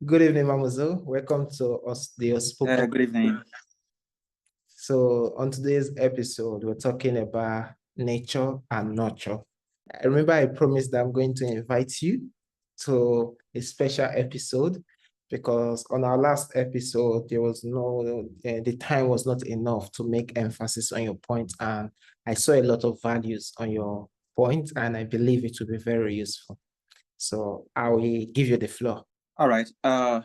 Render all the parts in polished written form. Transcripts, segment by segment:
Good evening, Mamuzo. Welcome to us, the Unspoken. Good evening. So, on today's episode, we're talking about nature and nurture. I remember I promised that I'm going to invite you to a special episode because on our last episode, the time was not enough to make emphasis on your point, and I saw a lot of values on your point, and I believe it will be very useful. So, I will give you the floor. All right.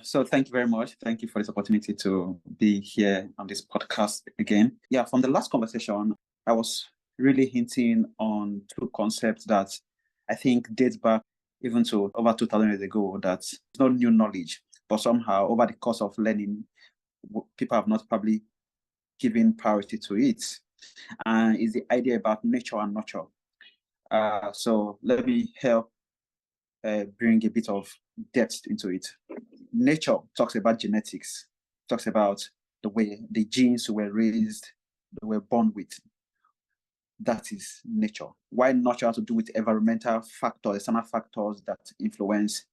So thank you very much. Thank you for this opportunity to be here on this podcast again. Yeah, from the last conversation, I was really hinting on two concepts that I think dates back even to over 2,000 years ago. That's not new knowledge, but somehow over the course of learning, people have not probably given priority to it. And is the idea about nature and nurture. So let me help bring a bit of depth into it. Nature talks about genetics, talks about the way the genes were raised, they were born with. That is nature. Why nurture has to do with environmental factors, external factors that influence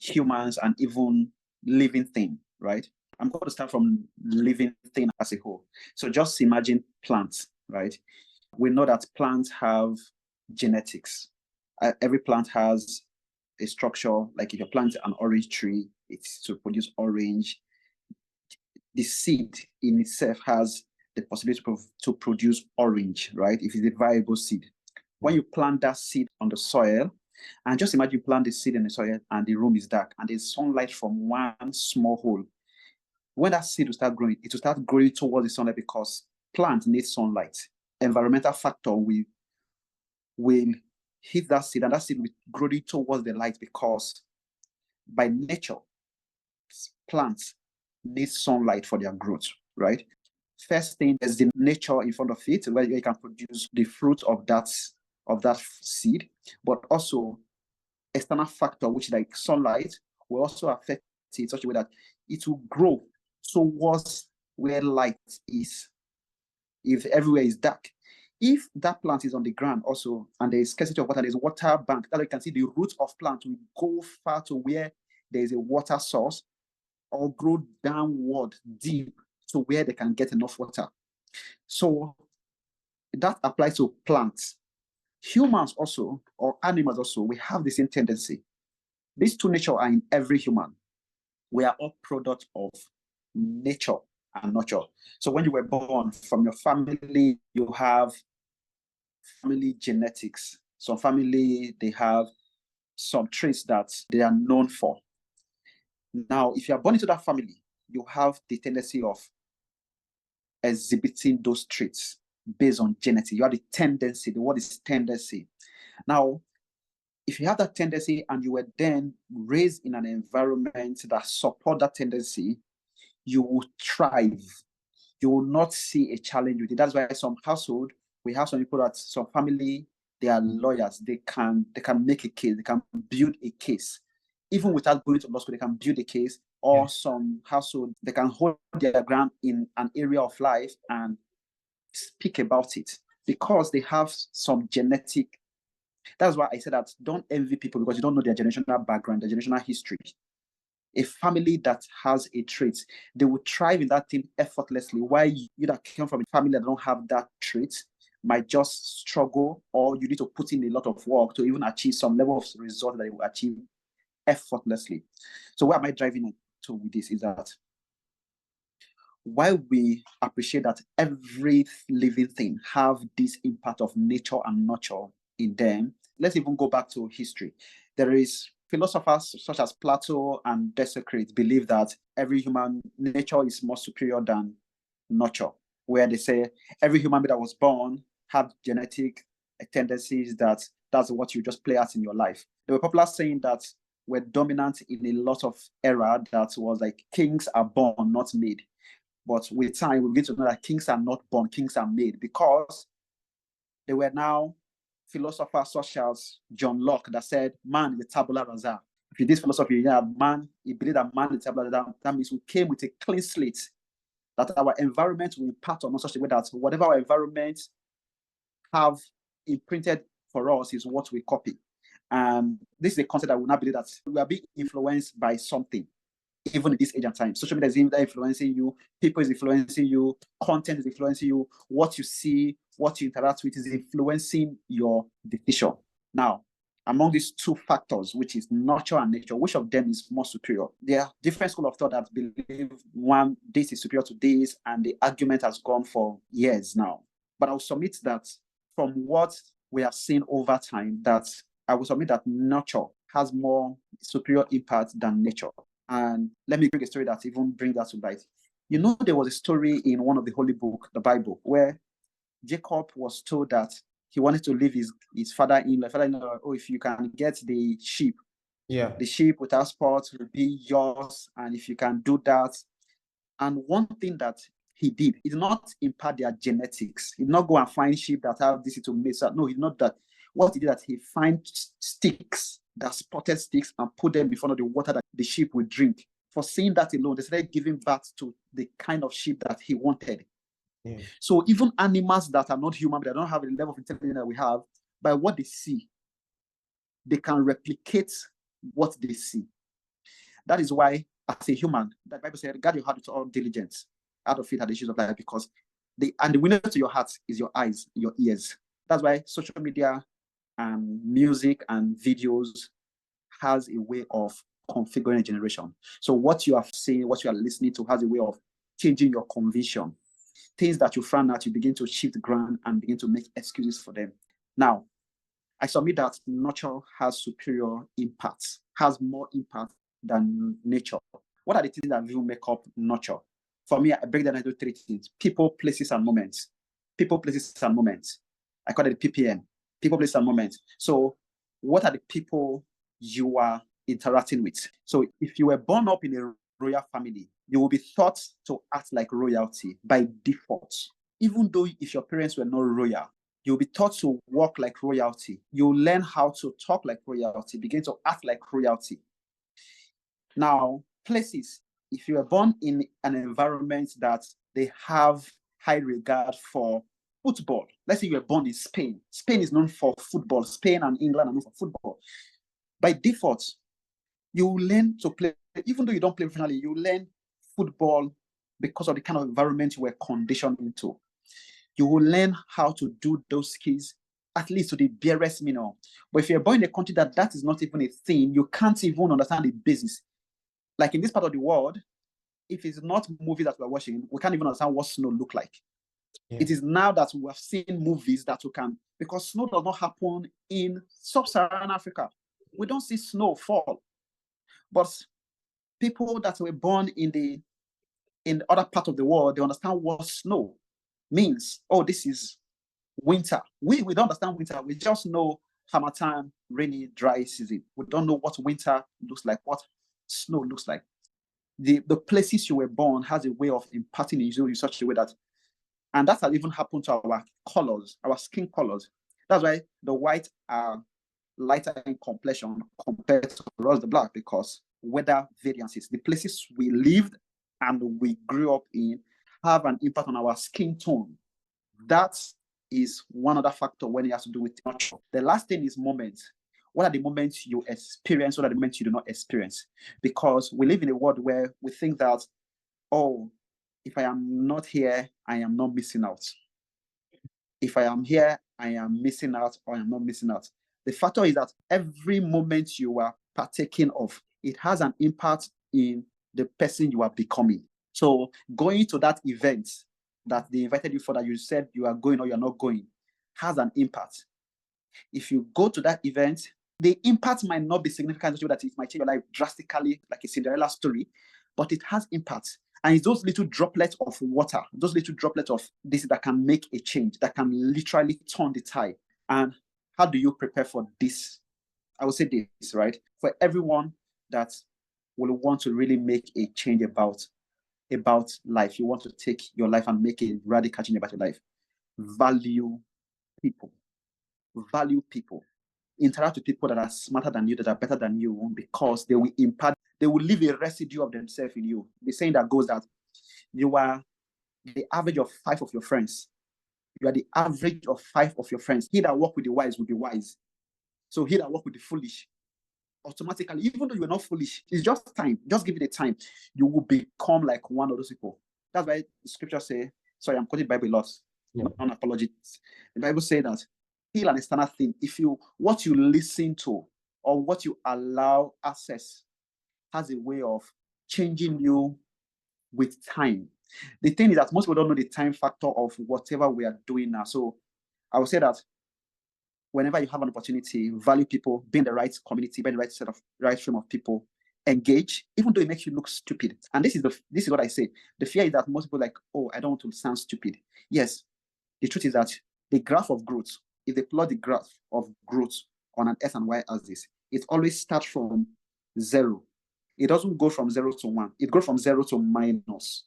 humans and even living thing, right? I'm going to start from living thing as a whole. So just imagine plants, right? We know that plants have genetics. Every plant has a structure. Like if you plant an orange tree, it's to produce orange. The seed in itself has the possibility to produce orange, right? If it's a viable seed. When you plant that seed on the soil, and just imagine you plant the seed in the soil and the room is dark and there's sunlight from one small hole. When that seed will start growing, it will start growing towards the sunlight because plant needs sunlight. Environmental factor will hit that seed and that seed will grow towards the light because by nature, plants need sunlight for their growth, right? First thing is the nature in front of it, where you can produce the fruit of that seed, but also external factor, which like sunlight, will also affect it in such a way that it will grow towards where light is. If everywhere is dark, if that plant is on the ground also, and there is scarcity of water, there's water bank, that you can see the roots of plant will go far to where there is a water source or grow downward deep to where they can get enough water. So that applies to plants. Humans also, or animals also, we have the same tendency. These two natures are in every human. We are all products of nature and nurture. So when you were born, from your family, you have family genetics. Some family, they have some traits that they are known for. Now, if you are born into that family, you have the tendency of exhibiting those traits based on genetics. You have the tendency. The word is tendency. Now, if you have that tendency and you were then raised in an environment that support that tendency, you will thrive. You will not see a challenge with it. That's why some household, we have some people that some family, they are lawyers. They can make a case. They can build a case. Even without going to law school, they can build a case. Or some household, they can hold their ground in an area of life and speak about it because they have some genetic. That's why I said that don't envy people because you don't know their generational background, their generational history. A family that has a trait, they will thrive in that thing effortlessly. While you that came from a family that don't have that trait might just struggle, or you need to put in a lot of work to even achieve some level of result that you will achieve effortlessly. So where am I driving to with this is that while we appreciate that every living thing have this impact of nature and nurture in them, let's even go back to history. There is philosophers such as Plato and Descartes believe that every human nature is more superior than nurture, where they say every human being that was born had genetic tendencies that's what you just play out in your life. There were popular saying that were dominant in a lot of era that was like kings are born, not made. But with time, we get to know that kings are not born, kings are made, because there were now philosophers such as John Locke that said, man is a tabula rasa. If you this philosophy, he believed that man is a tabula rasa. That means we came with a clean slate, that our environment will impact on us such a way that whatever our environment have imprinted for us is what we copy. And this is a concept that will not believe that we are being influenced by something, even in this age and time. Social media is influencing you, people is influencing you, content is influencing you, what you see, what you interact with is influencing your decision. Now, among these two factors, which is nurture and nature, which of them is more superior? There are different schools of thought that believe one, this is superior to this, and the argument has gone for years now. But I'll submit that from what we have seen over time, that I will submit that nurture has more superior impact than nature. And let me bring a story that even brings that to light. You know, there was a story in one of the holy book, the Bible, where Jacob was told that he wanted to leave his father-in-law. Father-in-law, oh, if you can get the sheep without spot will be yours, and if you can do that. And one thing that he did not impart their genetics. He did not go and find sheep that have this to mix up. No, he did not that. What he did that he find sticks, that spotted sticks, and put them in front of the water that the sheep would drink. For seeing that alone, they started giving birth to the kind of sheep that he wanted. Yeah. So even animals that are not human, they don't have the level of intelligence that we have, by what they see, they can replicate what they see. That is why, as a human, the Bible said, guard your heart with all diligence. Out of it are the issues of life, because the window to your heart is your eyes, your ears. That's why social media and music and videos has a way of configuring a generation. So what you are saying, what you are listening to has a way of changing your conviction. Things that you find out, you begin to shift ground and begin to make excuses for them. Now, I submit that nurture has superior impact, has more impact than nature. What are the things that will make up nurture? For me, I break down into three things: people, places, and moments. People, places, and moments. I call it PPM. People, places, and moments. So what are the people you are interacting with? So if you were born up in a royal family, you will be taught to act like royalty by default. Even though if your parents were not royal, you'll be taught to walk like royalty. You'll learn how to talk like royalty, begin to act like royalty. Now, places, if you are born in an environment that they have high regard for football, let's say you were born in Spain. Spain is known for football. Spain and England are known for football. By default, you learn to play, even though you don't play professionally, you learn football because of the kind of environment you were conditioned into. You will learn how to do those skills, at least to the barest minimum. But if you're born in a country that is not even a thing, you can't even understand the basics. Like in this part of the world, if it's not movies that we're watching, we can't even understand what snow look like. Yeah. It is now that we have seen movies that we can, because snow does not happen in sub-Saharan Africa. We don't see snow fall. But people that were born in the other part of the world, they understand what snow means. Oh, this is winter. We don't understand winter. We just know harmattan, rainy, dry season. We don't know what winter looks like, what snow looks like. The places you were born has a way of imparting you in such a way that, and that has even happened to our colors, our skin colors. That's why the white are lighter in complexion compared to us, the black, because weather variances, the places we lived and we grew up in, have an impact on our skin tone. That is one other factor when it has to do with nurture. The last thing is moments. What are the moments you experience? What are the moments you do not experience? Because we live in a world where we think that, oh, if I am not here, I am not missing out. If I am here, I am missing out, or I am not missing out. The factor is that every moment you are partaking of, it has an impact in the person you are becoming. So going to that event that they invited you for, that you said you are going or you're not going, has an impact. If you go to that event, the impact might not be significant, so that it might change your life drastically, like a Cinderella story, but it has impact. And it's those little droplets of water, those little droplets of this that can make a change, that can literally turn the tide. And how do you prepare for this? I would say this, right? For everyone that will want to really make a change about life, you want to take your life and make a radical change about your life, value people. Value people. Interact with people that are smarter than you, that are better than you, because they will impart, they will leave a residue of themselves in you. The saying that goes that you are the average of 5 of your friends. You are the average of 5 of your friends. He that walk with the wise will be wise. So he that walk with the foolish, automatically, even though you are not foolish, it's just time. Just give it a time. You will become like one of those people. That's why the scripture say, sorry, I'm quoting Bible a lot, non-apologists. The Bible say that heal an external thing. If you, what you listen to or what you allow access has a way of changing you with time. The thing is that most people don't know the time factor of whatever we are doing now. So I would say that whenever you have an opportunity, value people, be in the right community, be in the right frame of people, engage, even though it makes you look stupid. And this is what I say. The fear is that most people like, oh, I don't want to sound stupid. Yes, the truth is that the graph of growth, if they plot the graph of growth on an S and Y axis, it always starts from 0. It doesn't go from 0 to 1. It goes from 0 to minus.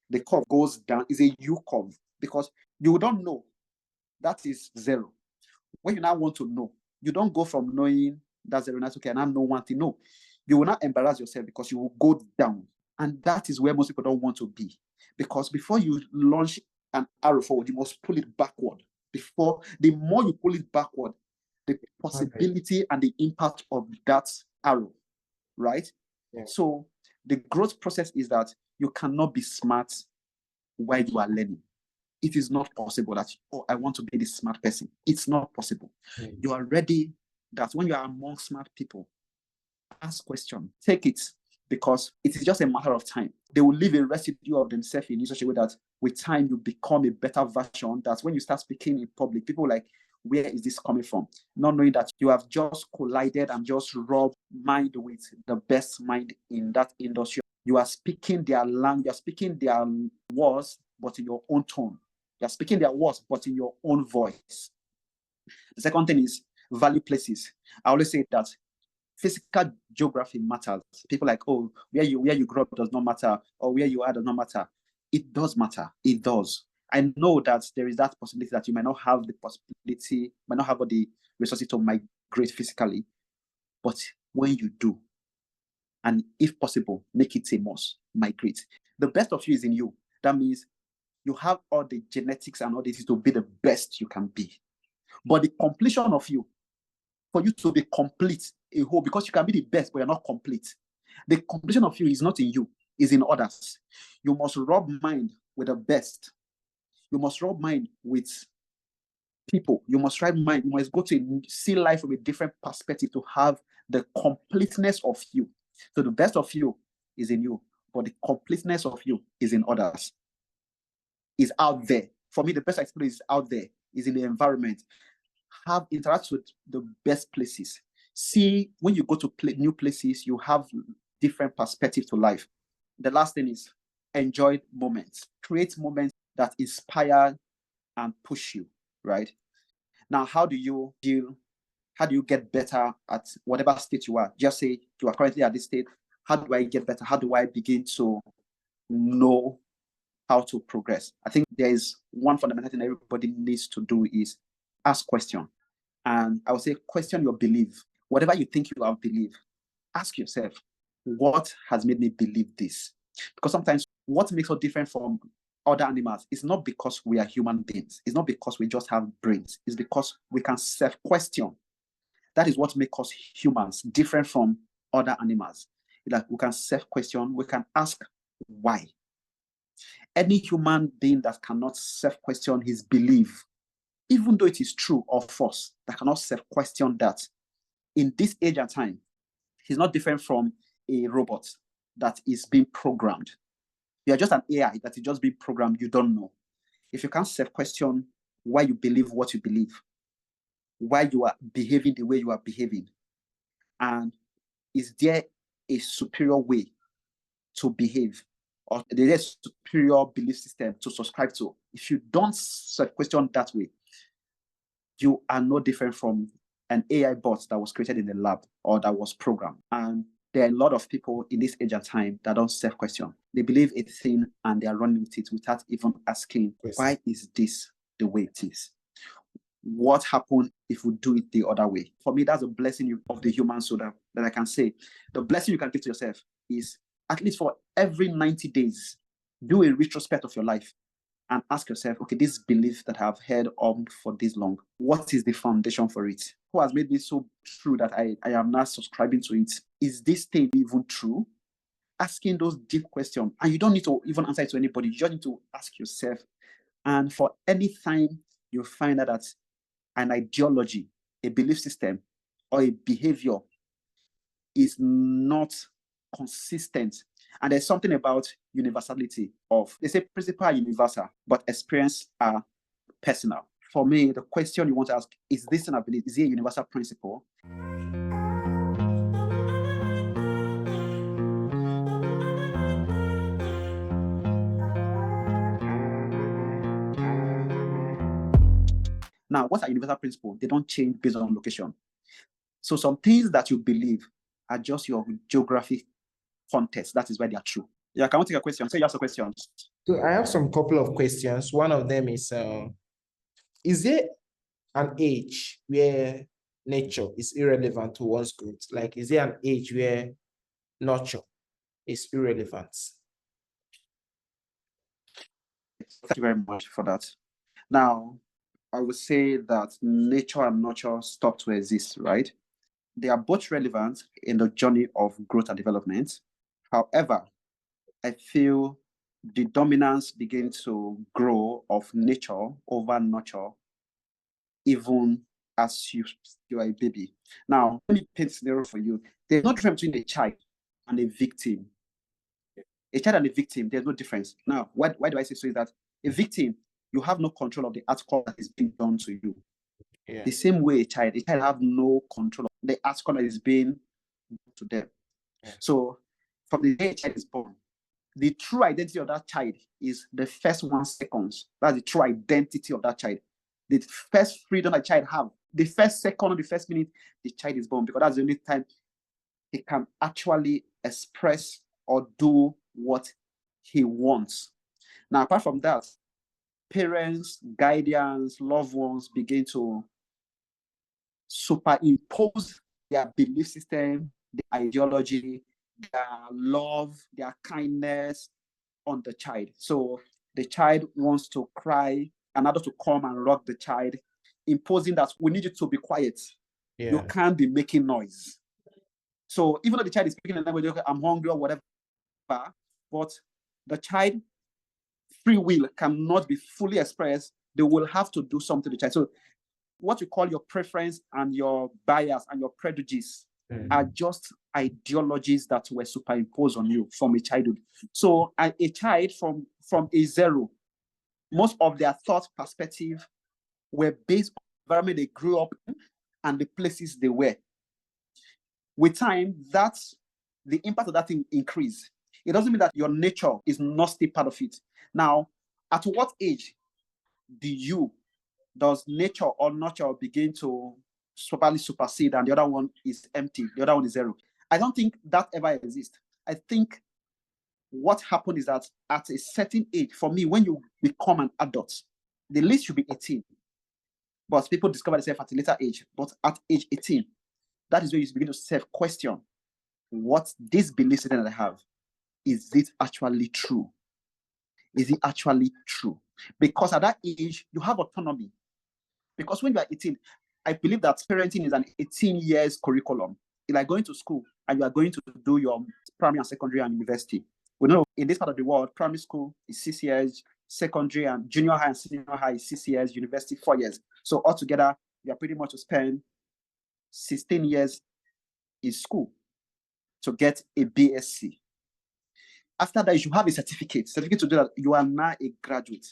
The curve goes down. It's a U curve because you don't know that is 0. When you now want to know, you don't go from knowing that's 0, that's okay, and I know one thing. No, you will not embarrass yourself because you will go down. And that is where most people don't want to be. Because before you launch an arrow forward, you must pull it backward. The more you pull it backward, the possibility and the impact of that arrow, right? Yeah. So the growth process is that you cannot be smart while you are learning. It is not possible that, oh, I want to be this smart person. It's not possible. Mm-hmm. You are ready that when you are among smart people, ask questions, take it, because it is just a matter of time. They will leave a residue of themselves in such a way that with time you become a better version. That when you start speaking in public, people are like, where is this coming from? Not knowing that you have just collided and just rubbed mind with the best mind in that industry. You are speaking their language, you are speaking their words, but in your own tone. You are speaking their words, but in your own voice. The second thing is value places. I always say that physical geography matters. People like, oh, where you grew up does not matter, or where you are does not matter. It does matter. It does. I know that there is that possibility that you might not have the possibility, might not have all the resources to migrate physically, but when you do, and if possible, make it a must, migrate. The best of you is in you. That means you have all the genetics and all this to be the best you can be. But the completion of you, for you to be complete, a whole, because you can be the best, but you're not complete. The completion of you is not in you, is in others. You must rub mind with the best. You must rub mind with people. You must rub mind. You must go to see life from a different perspective to have the completeness of you. So the best of you is in you, but the completeness of you is in others. Is out there. For me, the best experience is out there, is in the environment. Have interact with the best places. See, when you go to new places, you have different perspective to life. The last thing is enjoy moments. Create moments that inspire and push you, right? Now, how do you get better at whatever state you are? Just say you are currently at this state. How do I get better? How do I begin to know how to progress? I think there is one fundamental thing everybody needs to do is ask questions. And I would say question your belief. Whatever you think you have believed, ask yourself, what has made me believe this? Because sometimes what makes us different from other animals is not because we are human beings. It's not because we just have brains. It's because we can self-question. That is what makes us humans different from other animals. Like we can self-question, we can ask why. Any human being that cannot self-question his belief, even though it is true or false, that cannot self-question that, in this age and time, he's not different from a robot that is being programmed. You are just an AI that is just being programmed, you don't know. If you can't self-question why you believe what you believe, why you are behaving the way you are behaving, and is there a superior way to behave, or there is a superior belief system to subscribe to? If you don't self-question that way, you are no different from an AI bot that was created in the lab or that was programmed. And there are a lot of people in this age and time that don't self-question. They believe a thing and they are running with it without even asking, why is this the way it is? What happened if we do it the other way? For me, that's a blessing of the human soul that I can say. The blessing you can give to yourself is, at least for every 90 days, do a retrospect of your life and ask yourself, okay, this belief that I've held on for this long, what is the foundation for it? Who has made me so true that I am now subscribing to it? Is this thing even true? Asking those deep questions, and you don't need to even answer it to anybody. You just need to ask yourself. And for any time you find out that an ideology, a belief system, or a behavior is not consistent, and there's something about universality of, they say principles are universal, but experience are personal. For me, the question you want to ask, is this an ability? Is it a universal principle? Now, what's a universal principle? They don't change based on location. So some things that you believe are just your geographic context. That is why they are true. Yeah, can I take a question? Say you have a question. So I have some couple of questions. One of them is there an age where nature is irrelevant to one's growth? Like, is there an age where nurture is irrelevant? Thank you very much for that. Now, I would say that nature and nurture stop to exist, right? They are both relevant in the journey of growth and development. However, I feel the dominance begins to grow of nature over nurture, even as you are a baby. Now, let me paint a scenario for you. There's no difference between a child and a victim. A child and a victim, there's no difference. Now, why do I say so? Is that a victim, you have no control of the outcome that is being done to you. Yeah. The same way a child have no control of the outcome that is being done to them. Yeah. So, from the day a child is born, the true identity of that child is the first 1 second. That's the true identity of that child. The first freedom that child have, the first second or the first minute the child is born, because that's the only time he can actually express or do what he wants. Now, apart from that, parents, guardians, loved ones begin to superimpose their belief system, their ideology, their love, their kindness on the child. So the child wants to cry, an adult to come and rock the child, imposing that we need you to be quiet. Yeah. You can't be making noise. So even though the child is speaking in language, okay, I'm hungry or whatever, but the child free will cannot be fully expressed. They will have to do something to the child. So what you call your preference and your bias and your prejudice are just ideologies that were superimposed on you from a childhood. So a child from a zero, most of their thought perspective were based on the environment they grew up in and the places they were. With time, that's the impact of that thing increase. It doesn't mean that your nature is not still part of it. Now, at what age does nature or nurture begin to properly supersede and the other one is empty, the other one is zero? I don't think that ever exists. I think what happened is that at a certain age, for me, when you become an adult, the least should be 18. But people discover themselves at a later age. But at age 18, that is where you begin to self-question what this belief system that I have, is it actually true? Is it actually true? Because at that age, you have autonomy. Because when you are 18, I believe that parenting is an 18 years curriculum. It's like going to school and you are going to do your primary and secondary and university. We know in this part of the world, primary school is 6 years, secondary and junior high and senior high is 6 years, university 4 years. So altogether, you are pretty much to spend 16 years in school to get a BSc. After that, you should have a certificate to do that you are now a graduate.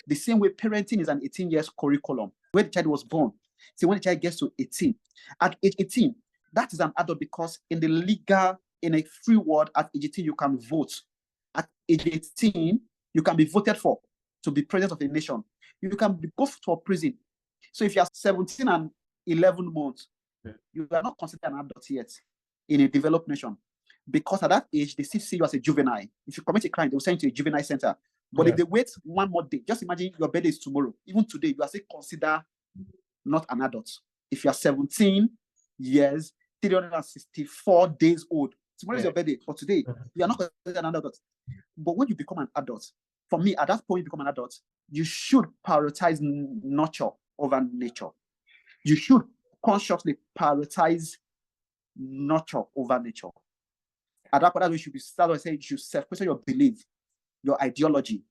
The same way parenting is an 18 years curriculum where the child was born. See, when the child gets to 18, at age 18, that is an adult, because in a free world, at age 18, you can vote. At age 18, you can be voted for to be president of a nation. You can go to a prison. So if you are 17 and 11 months, you are not considered an adult yet in a developed nation. Because at that age, they still see you as a juvenile. If you commit a crime, they will send you to a juvenile center. But if they wait one more day, just imagine your birthday is tomorrow. Even today, you are still considered not an adult. If you are 17 years, 364 days old, tomorrow is your birthday, but today, you are not considered an adult. But when you become an adult, for me, at that point, you become an adult, you should prioritize nurture over nature. You should consciously prioritize nurture over nature. At that point, you should self-question your belief, your ideology,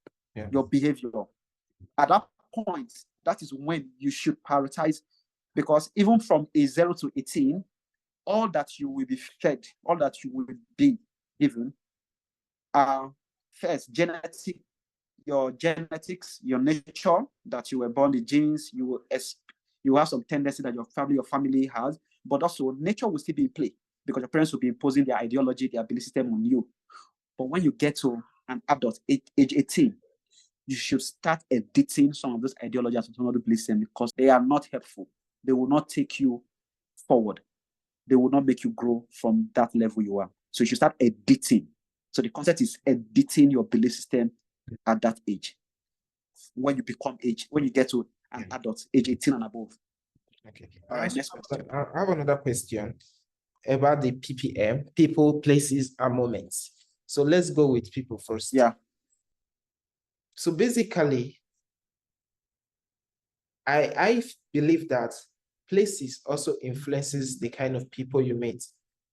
your behavior. At that point, that is when you should prioritize, because even from a 0 to 18, all that you will be fed, all that you will be given are first your genetics, your nature, that you were born, the genes, you have some tendency that your family has, but also nature will still be in play because your parents will be imposing their ideology, their belief system on you. But when you get to an adult, age 18, you should start editing some of those ideologies and some of the belief systems because they are not helpful. They will not take you forward. They will not make you grow from that level you are. So you should start editing. So the concept is editing your belief system at that age. When you get to an adult, age 18 and above. Okay. All right, next question. I have another question about the PPM, people, places, and moments. So let's go with people first. Yeah. So basically, I believe that places also influences the kind of people you meet.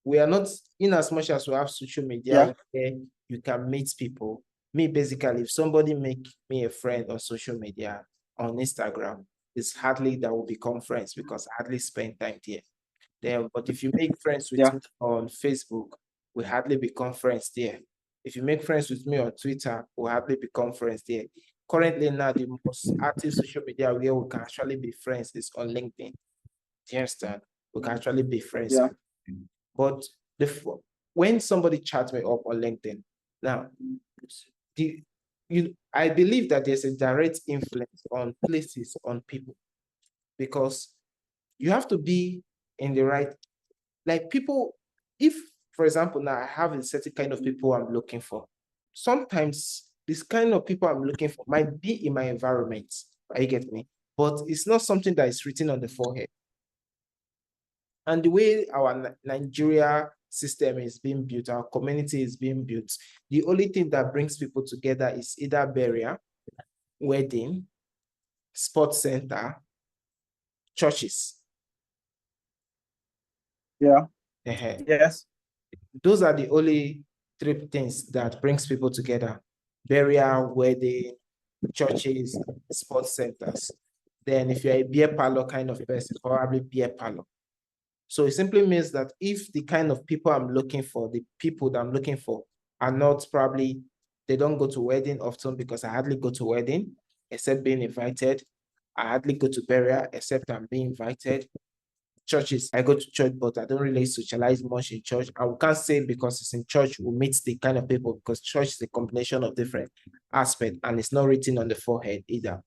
We are not, in as much as we have social media where you can meet people. Me, basically, if somebody make me a friend on social media, on Instagram, it's hardly that we'll become friends because I hardly spend time there. But if you make friends with me on Facebook, we hardly become friends there. If you make friends with me on Twitter, we hardly become friends there. Currently now, the most active social media where we can actually be friends is on LinkedIn. Do you understand? We can actually be friends. Yeah. But when somebody chats me up on LinkedIn, now, I believe that there's a direct influence on places, on people, because you have to be in the right, like people, if, for example, now I have a certain kind of people I'm looking for, sometimes this kind of people I'm looking for might be in my environment, you get me? But it's not something that is written on the forehead. And the way our Nigeria system is being built, our community is being built, the only thing that brings people together is either burial, wedding, sports center, churches. Yeah. Yes. Those are the only three things that brings people together: burial, wedding, churches, sports centers. Then if you're a beer parlor kind of person, probably beer parlor. So it simply means that if the kind of people I'm looking for, the people that I'm looking for are not probably, they don't go to wedding often because I hardly go to wedding except being invited. I hardly go to burial except I'm being invited. Churches, I go to church, but I don't really socialize much in church. And we can't say because it's in church, we meet the kind of people, because church is a combination of different aspects and it's not written on the forehead either.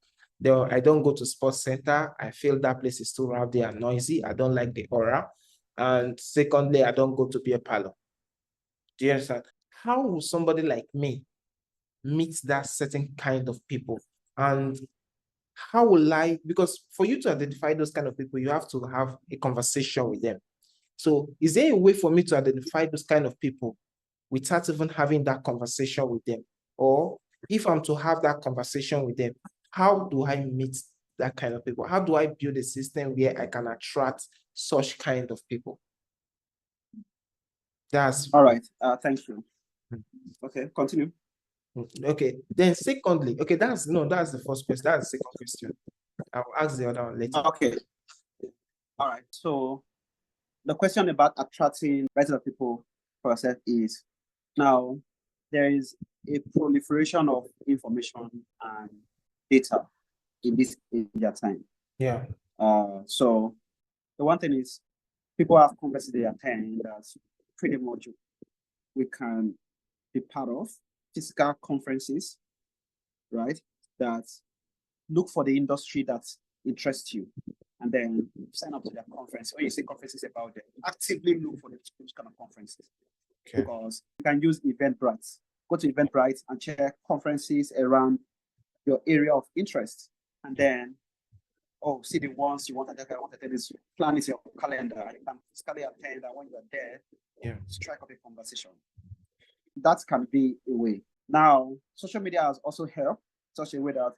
Though I don't go to sports center. I feel that place is too rowdy and noisy. I don't like the aura. And secondly, I don't go to beer parlor. Do you understand? How will somebody like me meet that certain kind of people? And how will I, because for you to identify those kind of people, you have to have a conversation with them. So is there a way for me to identify those kind of people without even having that conversation with them? Or if I'm to have that conversation with them, how do I meet that kind of people? How do I build a system where I can attract such kind of people? That's all right. Thank you. Okay, continue. Okay. Then secondly, okay, that's the first question. That's the second question. I'll ask the other one later. Okay. All right. So the question about attracting better people for yourself is, now there is a proliferation of information and data in this media time. Yeah. So the one thing is, people have conferences they attend that pretty much we can be part of, physical conferences, right? That look for the industry that interests you, and then sign up to their conference. When you say conferences about them, actively look for those kind of conferences. Okay. Because you can use Eventbrite. Go to Eventbrite and check conferences around your area of interest, and then see the ones you want to attend. This plan is your calendar. You can physically attend, and when you are there, strike up a conversation. That can be a way. Now, social media has also helped such a way that,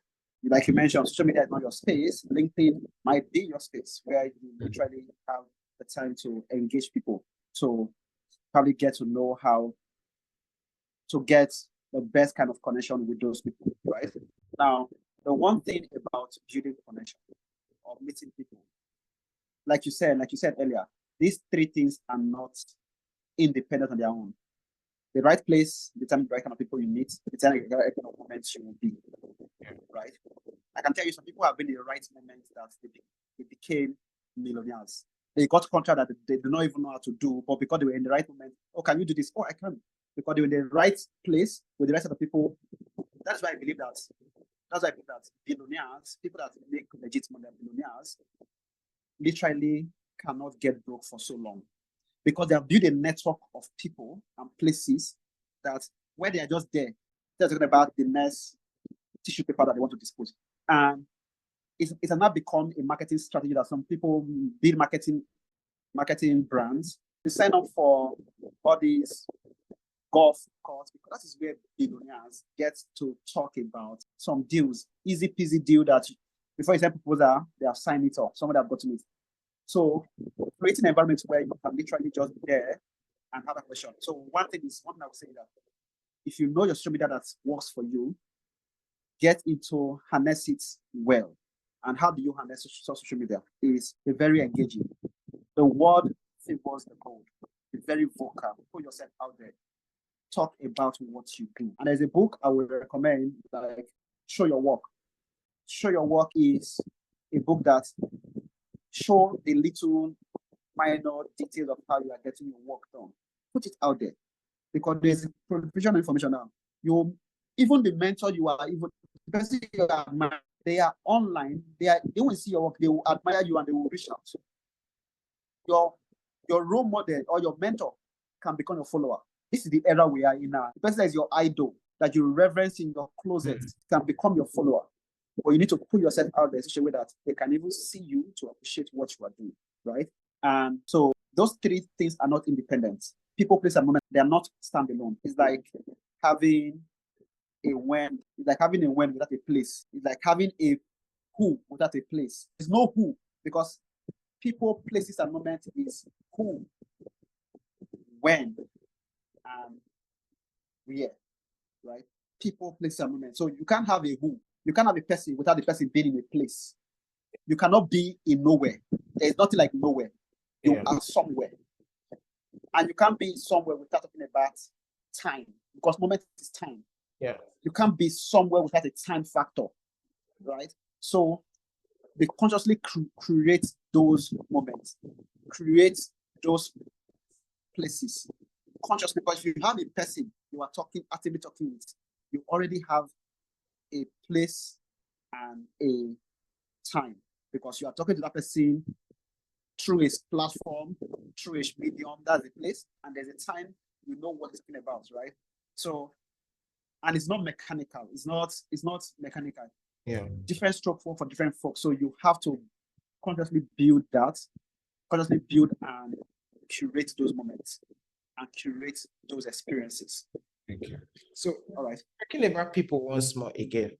like you mentioned, social media is not your space. LinkedIn might be your space where you literally have the time to engage people, to probably get to know how to get the best kind of connection with those people, right? Now, the one thing about building connection or meeting people, like you said earlier, these three things are not independent on their own. The right place determines the right kind of people you meet, determines the right kind of moments you will be, right? I can tell you some people have been in the right moment that they became millionaires. They got contract that they do not even know how to do, but because they were in the right moment, oh, can you do this? Oh, I can. Because they were in the right place with the right set of people. That's why I believe that. That's why I believe that billionaires, people that make legitimate billionaires, literally cannot get broke for so long because they have built a network of people and places that where they are just there, they're talking about the next tissue paper that they want to dispose. And it has not become a marketing strategy that some people build marketing brands. They sign up for all these golf course because that is where billionaires get to talk about some deals, easy peasy deal that before you send proposal, they have signed it up, somebody have gotten it. So creating an environment where you can literally just be there and have a question. So one thing I would say that if you know your social media that works for you, get into harness it well. And how do you harness social media? Is very engaging. The word favors the code. Be very vocal. Put yourself out there. Talk about what you do. And there's a book I would recommend, like Show Your Work. Show Your Work is a book that show the little minor details of how you are getting your work done. Put it out there because there's provision information now. You even the mentor you are, even the person you are, they are online. They will see your work. They will admire you and they will reach out. Your role model or your mentor can become your follower. This is the era we are in now. The person that is your idol that you reverence in your closet can become your follower. But you need to put yourself out there in such a way that they can even see you to appreciate what you are doing, right? And so those three things are not independent. People, place, and moment, they are not standalone. It's like having a when. It's like having a when without a place. It's like having a who without a place. There's no who because people, places, and moments is who, when, and where, right? People, places, and moments. So you can't have a who. You can't have a person without the person being in a place. You cannot be in nowhere. There's nothing like nowhere. You are somewhere. And you can't be somewhere without talking about time because moment is time. Yeah. You can't be somewhere without a time factor, right? So they consciously create those moments, create those places consciously. Because if you have a person you are actively talking with, you already have a place and a time because you are talking to that person through a platform, through a medium, that's the place, and there's a time you know what it's talking about, right? So, and it's not mechanical. It's not mechanical. Yeah. Different stroke for different folks. So you have to consciously build and curate those moments and curate those experiences. Okay. So, all right. Talking about people once more again.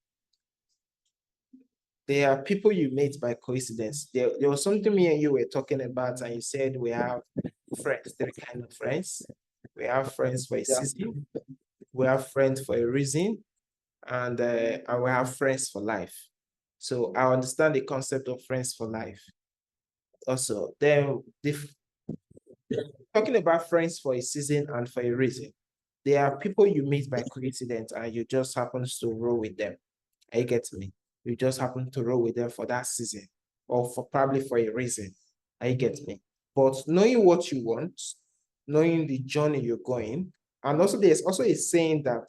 There are people you meet by coincidence. There was something me and you were talking about, and you said we have friends, three kind of friends. We have friends for a season, we have friends for a reason, and we have friends for life. So I understand the concept of friends for life. Also, then talking about friends for a season and for a reason, there are people you meet by coincidence and you just happen to roll with them. I get me. You just happen to roll with them for that season or for probably for a reason. I get me. But knowing what you want, knowing the journey you're going, and also there's also a saying that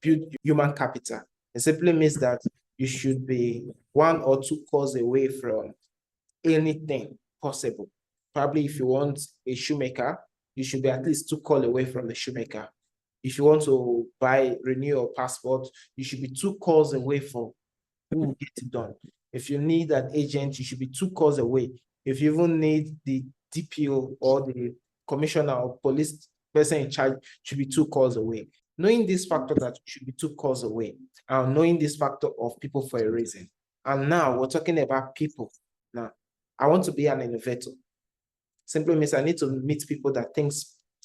build human capital. It simply means that you should be 1 or 2 calls away from anything possible. Probably if you want a shoemaker, you should be at least 2 calls away from the shoemaker. If you want to renew your passport, you should be 2 calls away from who will get it done. If you need an agent, you should be 2 calls away. If you even need the DPO or the commissioner or police person in charge, should be 2 calls away. knowing this factor that should be 2 calls away, and knowing this factor of people for a reason. And now we're talking about people. Now, I want to be an innovator. Simply means I need to meet people that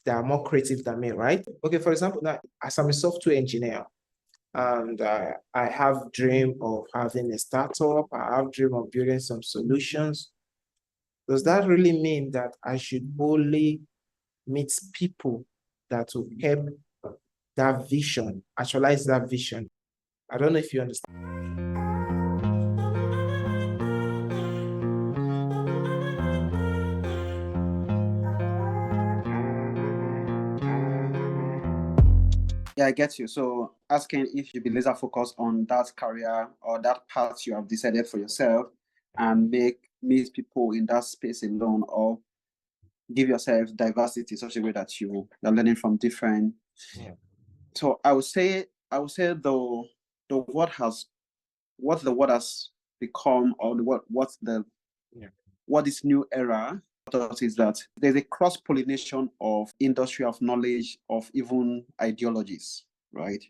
are more creative than me, right? Okay, for example, now as I'm a software engineer, and I have dream of having a startup, I have dream of building some solutions. Does that really mean that I should only meet people that will help that vision, actualize that vision? I don't know if you understand. Yeah, I get you. So asking if you be laser focused on that career or that path you have decided for yourself and meet people in that space alone, or give yourself diversity such a way that you are learning from different. Yeah. So I would say the word has what the word has become, or Yeah. what this new era is, that there's a cross pollination of industry, of knowledge, of even ideologies, right?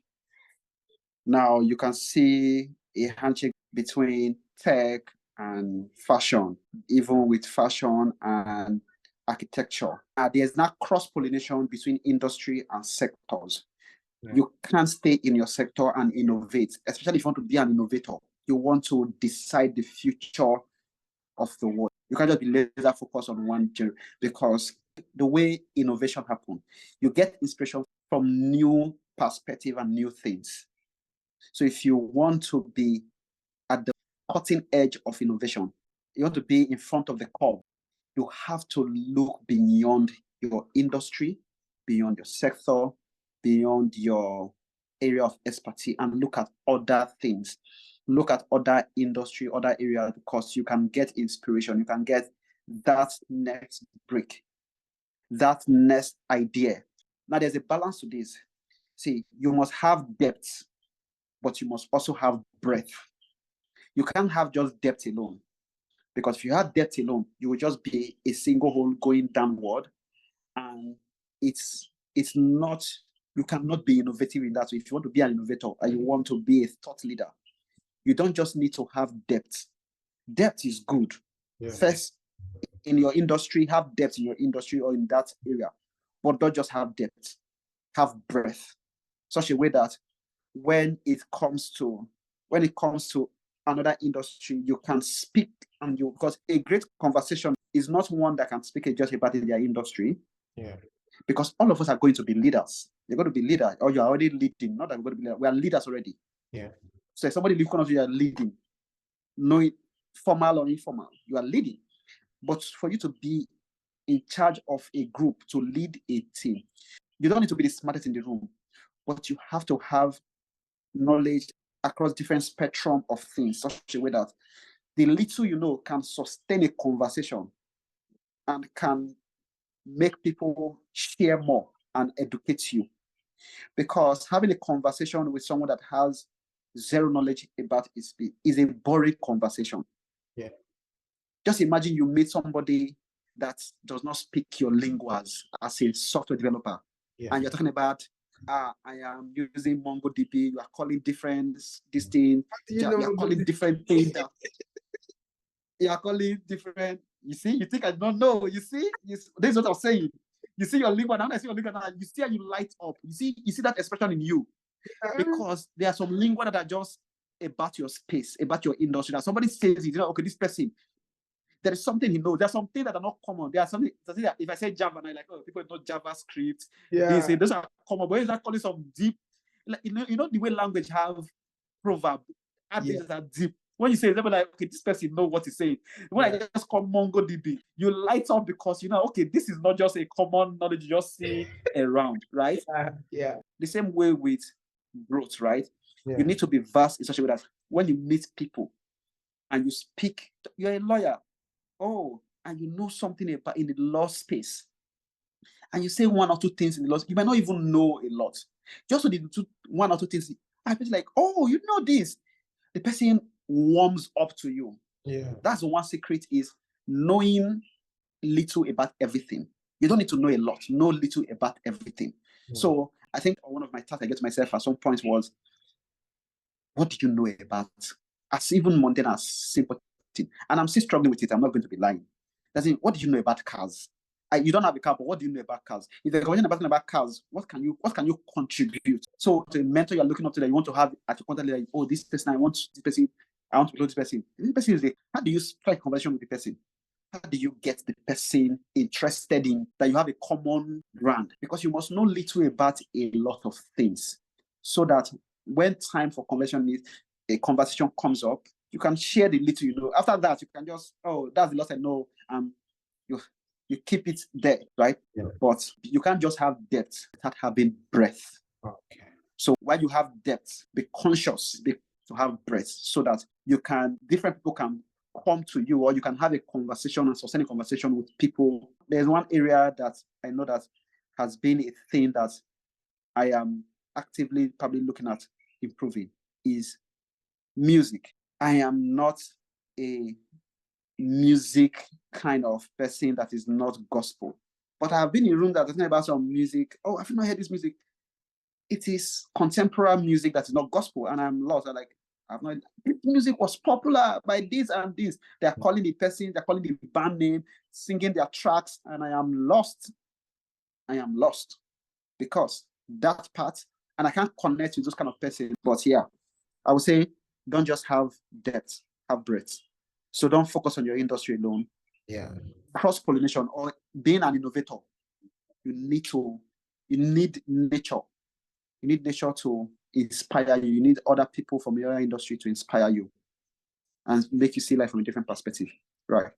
Now you can see a handshake between tech and fashion, even with fashion and architecture. There's not cross pollination between industry and sectors. Yeah. You can't stay in your sector and innovate, especially if you want to be an innovator. You want to decide the future of the world. You can't just be laser focused on one journey, because the way innovation happens, you get inspiration from new perspective and new things. So if you want to be at the cutting edge of innovation, you want to be in front of the curve, you have to look beyond your industry, beyond your sector, beyond your area of expertise, and look at other things. Look at other industry, other areas, because you can get inspiration. You can get that next break, that next idea. Now, there's a balance to this. See, you must have depth, but you must also have breadth. You can't have just depth alone, because if you had depth alone, you would just be a single hole going downward, and it's not. You cannot be innovative in that. So if you want to be an innovator and you want to be a thought leader, you don't just need to have depth. Depth is good. Yeah. First, in your industry, have depth in your industry or in that area, but don't just have depth. Have breadth, such a way that when it comes to another industry, you can speak, and you because a great conversation is not one that can speak just about their industry. Yeah. Because all of us are going to be leaders. You're going to be leader, or you're already leading. Not that we're going to be leader. We are leaders already. Yeah. So if somebody in front of you are leading, no formal or informal, you are leading. But for you to be in charge of a group, to lead a team, you don't need to be the smartest in the room, but you have to have knowledge across different spectrum of things, such a way that the little you know can sustain a conversation and can make people share more and educate you. Because having a conversation with someone that has zero knowledge about it is a boring conversation. Yeah. Just imagine you meet somebody that does not speak your linguas as a software developer, Yeah. and you're talking about, I am using MongoDB. You are calling different this thing. You are calling different things. You are calling different. You see, you think I don't know. You see, this is what I'm saying. You see your lingua, now I see your lingua, now you see how you light up. You see that expression in you, because there are some lingua that are just about your space, about your industry. Now somebody says, okay, this person, there is something he knows. There are some things that are not common. There are something that if I say Java, and I like, oh, people know JavaScript. Yeah. They say those are common, but is that calling some deep? Like, you know the way language have proverb, adage that are deep. When you say, they'll be like, okay, this person know what he's saying. When I just call MongoDB, you light up, because you know, okay, this is not just a common knowledge you just see around, right? Yeah. The same way with growth, right? Yeah. You need to be vast in such a way that when you meet people and you speak, you're a lawyer, and you know something about in the law space, and you say one or two things in the law, you might not even know a lot. Just so the one or two things, I feel like, oh, you know this. The person warms up to you. Yeah. That's the one secret, is knowing little about everything. You don't need to know a lot. Know little about everything. So I think one of my tasks I get to myself at some point was, what do you know about, as even mundane as simple thing? And I'm still struggling with it. I'm not going to be lying. That's it. What do you know about cars? You don't have a car, but what do you know about cars? If you're going about cars, what can you contribute? So the mentor you're looking up to that you want to have at your contact, like, oh, this person, I want this person, I want to know this person. This person is the, how do you strike conversation with the person? How do you get the person interested in that you have a common ground? Because you must know little about a lot of things, so that when time for conversation is, a conversation comes up, you can share the little you know. After that, you can just, oh, that's the lot I know. You keep it there, right? Yeah. But you can't just have depth without having breadth. Okay. So while you have depth, be conscious to have breadth, so that different people can come to you, or you can have a conversation and sustain a conversation with people. There's one area that I know that has been a thing that I am actively probably looking at improving, is music. I am not a music kind of person that is not gospel. But I have been in a room that talking about some music. Oh, have you not heard this music? It is contemporary music that is not gospel, and I'm lost. I'm like, I've not. This music was popular by this and this. They are calling the person, they're calling the band name, singing their tracks, and I am lost. I am lost because that part, and I can't connect with those kind of person. But yeah, I would say don't just have depth, have breadth. So don't focus on your industry alone. Yeah. Cross-pollination, or being an innovator, you need nature. You need nature to inspire you. You need other people from your industry to inspire you and make you see life from a different perspective. Right.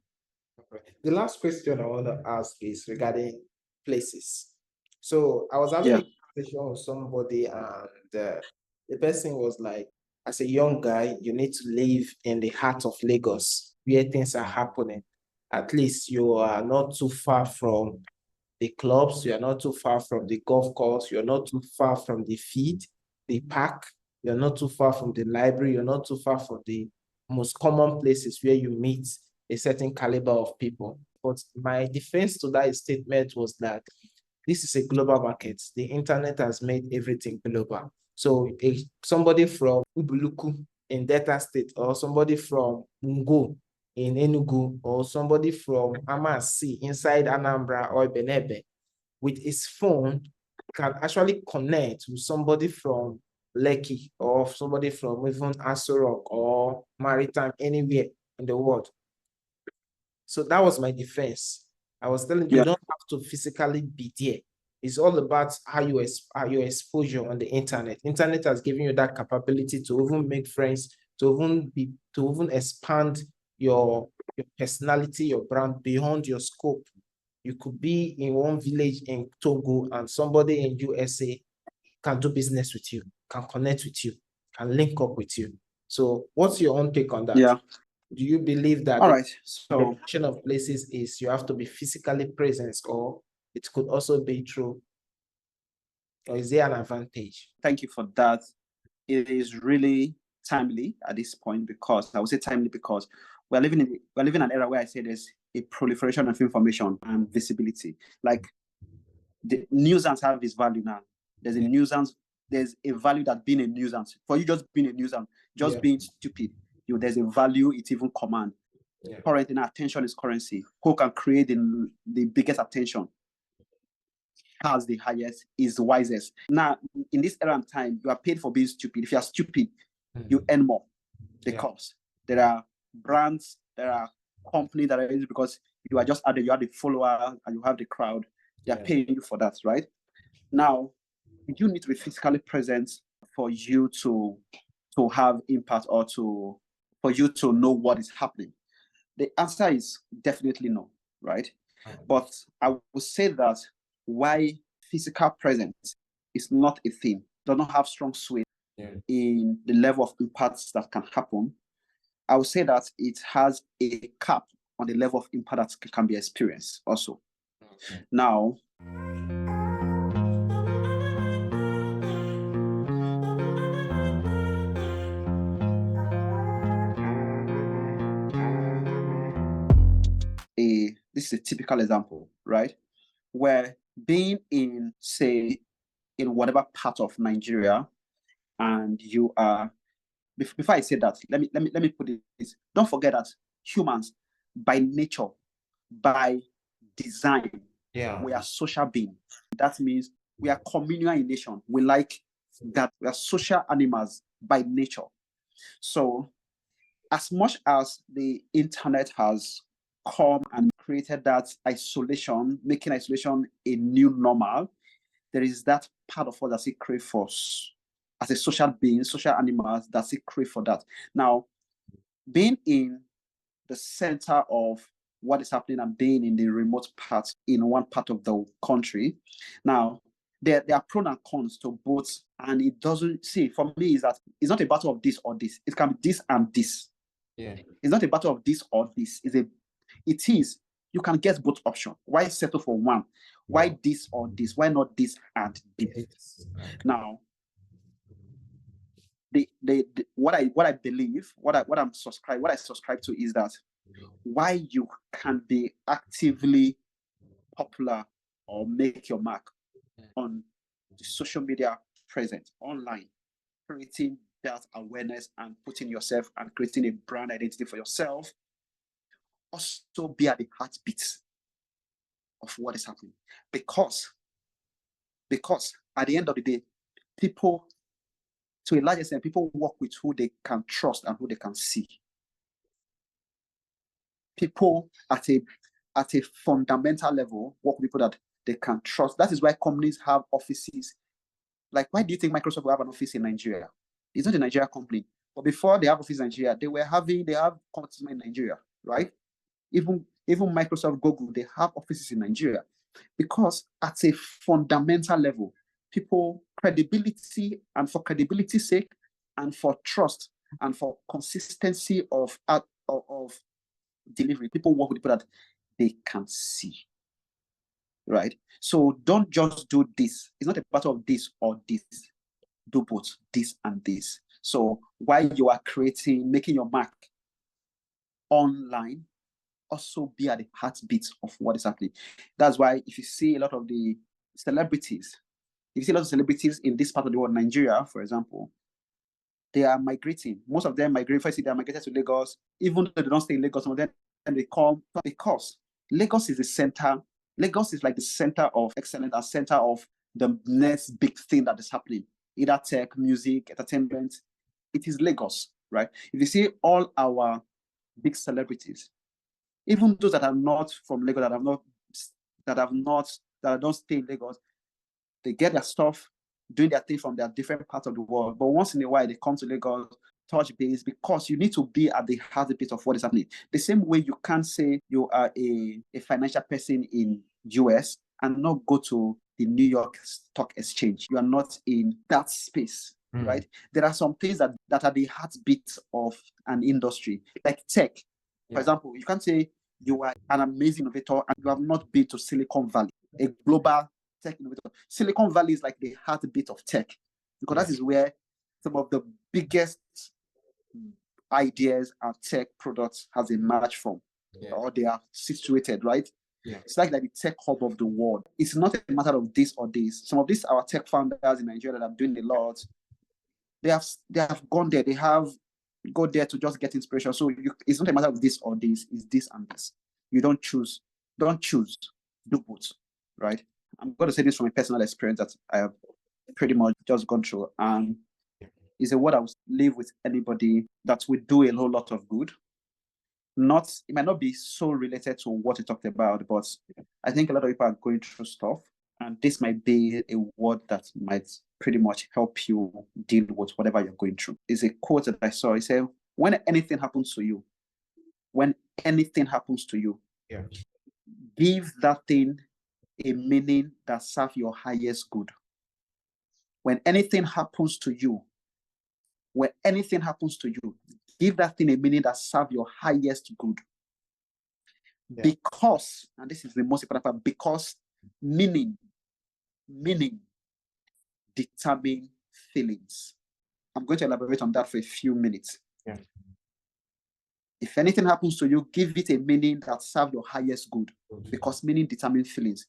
The last question I want to ask is regarding places. So I was having Yeah. a conversation with somebody, and the person was like, as a young guy, you need to live in the heart of Lagos where things are happening. At least you are not too far from the clubs, you're not too far from the golf course, you're not too far from the feed, the park, you're not too far from the library, you're not too far from the most common places where you meet a certain caliber of people. But my defense to that statement was that this is a global market. The internet has made everything global. So somebody from Ubuluku in Delta State, or somebody from Ngo in Enugu, or somebody from Amasi inside Anambra or Benebe, with his phone can actually connect with somebody from Lekki, or somebody from even Aso or Maritime, anywhere in the world. So that was my defense. I was telling you, you don't have to physically be there. It's all about how your exposure on the internet. Internet has given you that capability to even make friends, to even expand your personality, your brand beyond your scope. You could be in one village in Togo, and somebody in USA can do business with you, can connect with you, can link up with you. So what's your own take on that? Yeah. Do you believe that All the right. So definition of places is you have to be physically present, or it could also be true, or is there an advantage? thank you for that. It is really timely at this point, because I would say timely because we're living in an era where I say there's a proliferation of information and visibility. Like, the nuisance have its value now. There's a nuisance. There's a value that being a nuisance. For you just being a nuisance, just being stupid, there's a value it even command. Yeah. Currently, attention is currency. Who can create the biggest attention has the highest, is the wisest. Now, in this era and time, you are paid for being stupid. If you are stupid, you earn more, because there are brands, there are companies that are used because you are just added, you have the follower and you have the crowd. They are paying you for that, right? Now, you need to be physically present for you to have impact, or for you to know what is happening. The answer is definitely no, right? But I would say that why physical presence is not a thing, does not have strong sway in the level of impacts that can happen. I would say that it has a cap on the level of impact that can be experienced also. Now, this is a typical example, right? Where being in, say, in whatever part of Nigeria, and you are, before I say that, let me put this. Don't forget that humans, by nature, by design, we are social beings. That means we are communal in nation. We like that. We are social animals by nature. So as much as the internet has come and created that isolation, making isolation a new normal, there is that part of us that still crave for, as a social being, social animals, that still crave for that. Now, being in the center of what is happening and being in the remote part in one part of the country, now there are pros and cons to both, and it doesn't see, for me, is that it's not a battle of this or this. It can be this and this. Yeah. It's not a battle of this or this. It is, you can get both options. Why settle for one? Why this or this? Why not this and this? Now, what I believe, what I subscribe to is that why you can be actively popular or make your mark on the social media present online, creating that awareness and putting yourself and creating a brand identity for yourself, also be at the heartbeat of what is happening. Because at the end of the day, people, to a large extent, people work with who they can trust and who they can see. People at a fundamental level work with people that they can trust. That is why companies have offices. Like, why do you think Microsoft will have an office in Nigeria? It's not a Nigeria company. But before they have office in Nigeria, they have companies in Nigeria, right? Even Microsoft, Google, they have offices in Nigeria. Because at a fundamental level, people, credibility, and for credibility's sake, and for trust, and for consistency of delivery, people work with people that they can see, right? So don't just do this. It's not a matter of this or this. Do both, this and this. So while you are making your mark online, also be at the heartbeat of what is happening. That's why if you see a lot of the celebrities, in this part of the world, Nigeria, for example, they are migrating. Most of them migrate. First, they are migrated to Lagos, even though they don't stay in Lagos. Some of them, and they come because Lagos is the center. Lagos is like the center of excellence, a center of the next big thing that is happening, either tech, music, entertainment. It is Lagos, right? If you see all our big celebrities, even those that are not from Lagos, that don't stay in Lagos, they get their stuff, doing their thing from their different parts of the world. But once in a while, they come to Lagos, touch base, because you need to be at the heartbeat of what is happening. The same way you can't say you are a financial person in US and not go to the New York Stock Exchange. You are not in that space, right? There are some things that are the heartbeat of an industry, like tech. For example, you can't say you are an amazing innovator and you have not been to Silicon Valley, a global tech innovator. Silicon Valley is like the heartbeat of tech, because that is where some of the biggest ideas and tech products has emerged from, or they are situated, right? It's like the tech hub of the world. It's not a matter of this or this. Some of these our tech founders in Nigeria that are doing a lot, they have gone there. They have go there to just get inspiration. So it's not a matter of this or this. It's this and this. You don't choose. Do both, right? I'm going to say this from a personal experience that I have pretty much just gone through, and it's a word I would leave with anybody that would do a whole lot of good. It might not be so related to what we talked about, but I think a lot of people are going through stuff, and this might be a word that might pretty much help you deal with whatever you're going through. It's a quote that I saw. It said, when anything happens to you, give that thing a meaning that serves your highest good. When anything happens to you, give that thing a meaning that serves your highest good. Because, and this is the most important part, because meaning determine feelings. I'm going to elaborate on that for a few minutes. If anything happens to you, give it a meaning that serves your highest good, because meaning determines feelings.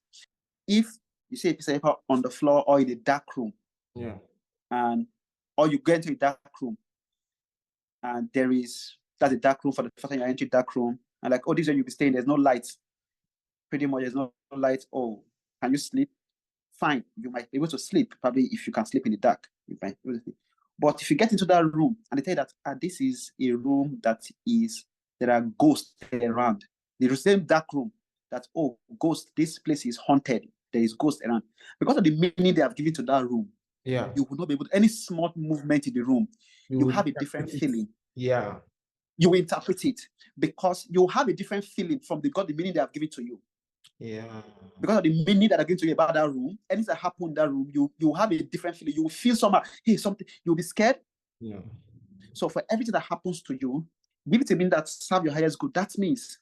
If you see a piece of paper on the floor or in a dark room, Yeah. or you get into a dark room, and that's a dark room for the first time you enter a dark room, and like, oh, this is where you'll be staying. There's no light. Pretty much, there's no light. Oh, can you sleep? Fine, you might be able to sleep. Probably if you can sleep in the dark, you might be able to sleep. But if you get into that room and they tell you that this is a room there are ghosts around, the same dark room, that, oh, ghost, this place is haunted, there is ghosts around. Because of the meaning they have given to that room, Yeah. you will not be able to, any small movement in the room, you have a different feeling. Yeah. You interpret it because you have a different feeling from the meaning they have given to you. Yeah. Because of the meaning that are going to you about that room, anything that happen in that room, you have a different feeling. You will feel somehow, hey, something, you'll be scared. Yeah. So for everything that happens to you, give it a meaning that serve your highest good. That means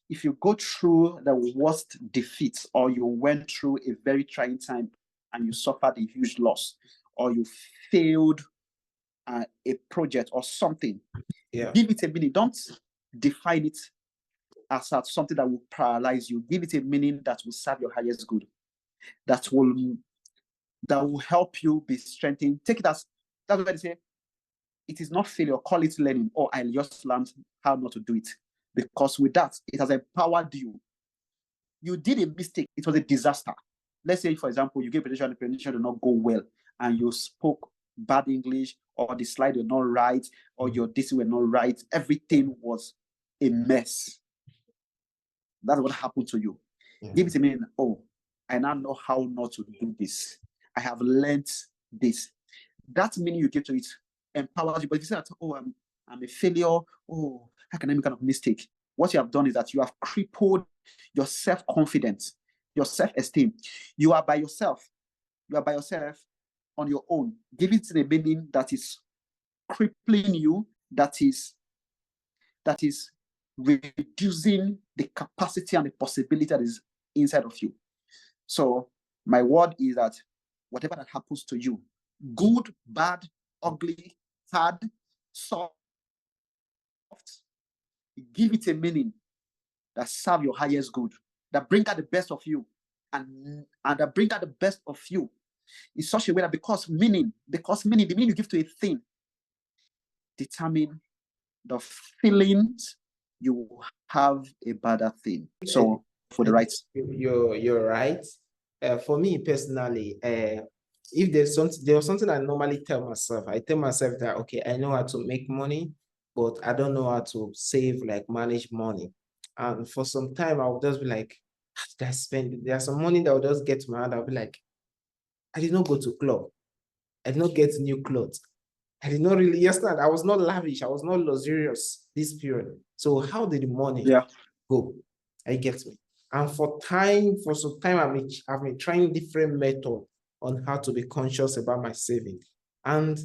if you go through the worst defeat, or you went through a very trying time and you suffered a huge loss, or you failed a project or something, Yeah. give it a meaning. Don't define it as something that will paralyze you. Give it a meaning that will serve your highest good, that will help you be strengthened. Take it as, that's what they say, it is not failure, call it learning. Or I just learned how not to do it. Because with that, it has empowered you. You did a mistake, it was a disaster. Let's say, for example, you gave a presentation and the presentation did not go well, and you spoke bad English, or the slide were not right, or your this were not right. Everything was a mess. That's what happened to you. Yeah. Give it a minute. Oh, I now know how not to do this. I have learned this. That meaning you give to it empowers you. But if you say that, oh, I'm a failure, oh, how can I make kind of mistake? What you have done is that you have crippled your self-confidence, your self-esteem. You are by yourself. You are by yourself on your own. Give it a meaning that is crippling you, that is reducing the capacity and the possibility that is inside of you. So my word is that whatever that happens to you, good, bad, ugly, hard, soft, give it a meaning that serve your highest good, that bring out the best of you, and that bring out the best of you in such a way that because meaning, the meaning you give to a thing determine the feelings you have about that thing. So for the right, You're right. For me personally, if there's something I normally tell myself. I tell myself that, okay, I know how to make money, but I don't know how to save, like manage money. And for some time, I'll just be like, "Ah, did I spend? There's some money that will just get to my hand. I'll be like, I did not go to club. I did not get new clothes. I did not really, yesterday, I was not lavish. I was not luxurious this period. So how did the money go? I get me. And for some time, I've been trying different methods on how to be conscious about my saving. And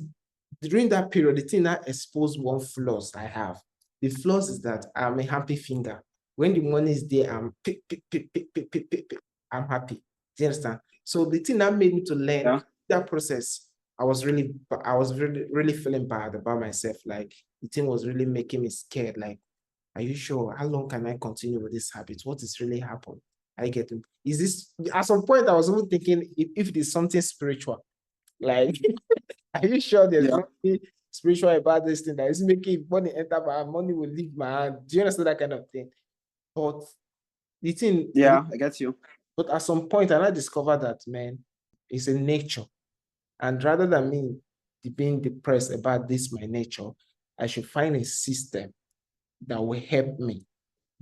during that period, the thing that exposed one flaws I have. The flaws is that I'm a happy finger. When the money is there, I'm pick, pick, pick, pick, pick, pick, pick, pick. I'm happy. Do you understand? So the thing that made me to learn that process, I was really, really feeling bad about myself. Like the thing was really making me scared. Like, are you sure? How long can I continue with this habit? What is really happened? I get it. Is this, at some point I was even thinking if it is something spiritual. Like, are you sure there's nothing spiritual about this thing that is making money enter my hand, money will leave my hand? Do you understand that kind of thing? But the thing, I get you. But at some point, I discovered that, man, it's a nature. And rather than me being depressed about this, my nature, I should find a system that will help me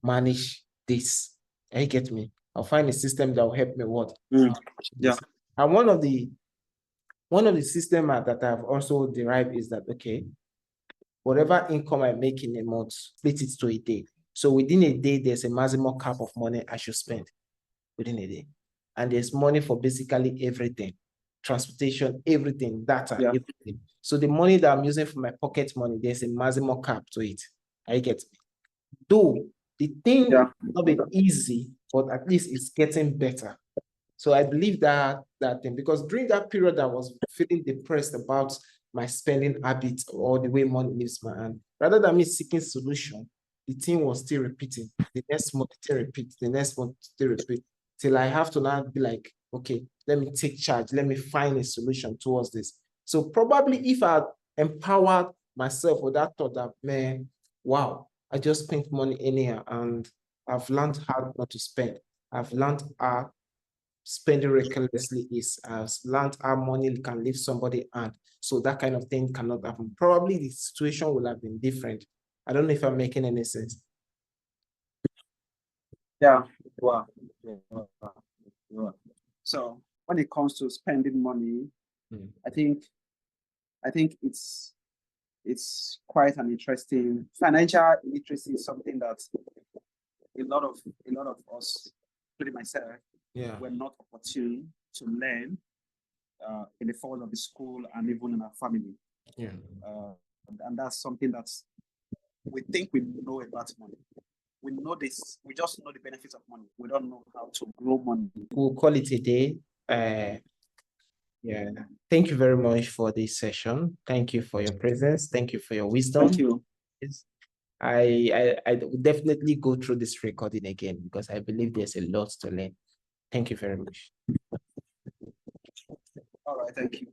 manage this. You get me? I'll find a system that will help me what? Yeah. And one of the system that I've also derived is that, okay, whatever income I make in a month, split it to a day. So within a day, there's a maximum cap of money I should spend within a day. And there's money for basically everything, transportation, everything, data, everything. So the money that I'm using for my pocket money, there's a maximum cap to it. I get me. Though the thing not been easy, but at least it's getting better. So I believe that thing, because during that period I was feeling depressed about my spending habits or the way money leaves my hand. Rather than me seeking solution, the thing was still repeating. The next month still repeat, the next month still repeat, till I have to now be like, okay, let me take charge, let me find a solution towards this. So probably if I empowered myself with that thought that, man, wow, I just spent money anyhow and I've learned how not to spend. I've learned how spending recklessly is. I've learned how money can leave somebody hand. So that kind of thing cannot happen. Probably the situation will have been different. I don't know if I'm making any sense. Yeah. Wow. So when it comes to spending money, I think it's quite an interesting financial literacy is something that a lot of us, including myself, were not opportune to learn in the fall of the school and even in our family. And that's something that we think we know about money. We know this. We just know the benefits of money. We don't know how to grow money. We'll call it a day. Yeah. Thank you very much for this session. Thank you for your presence. Thank you for your wisdom. Thank you. I will definitely go through this recording again because I believe there's a lot to learn. Thank you very much. All right. Thank you.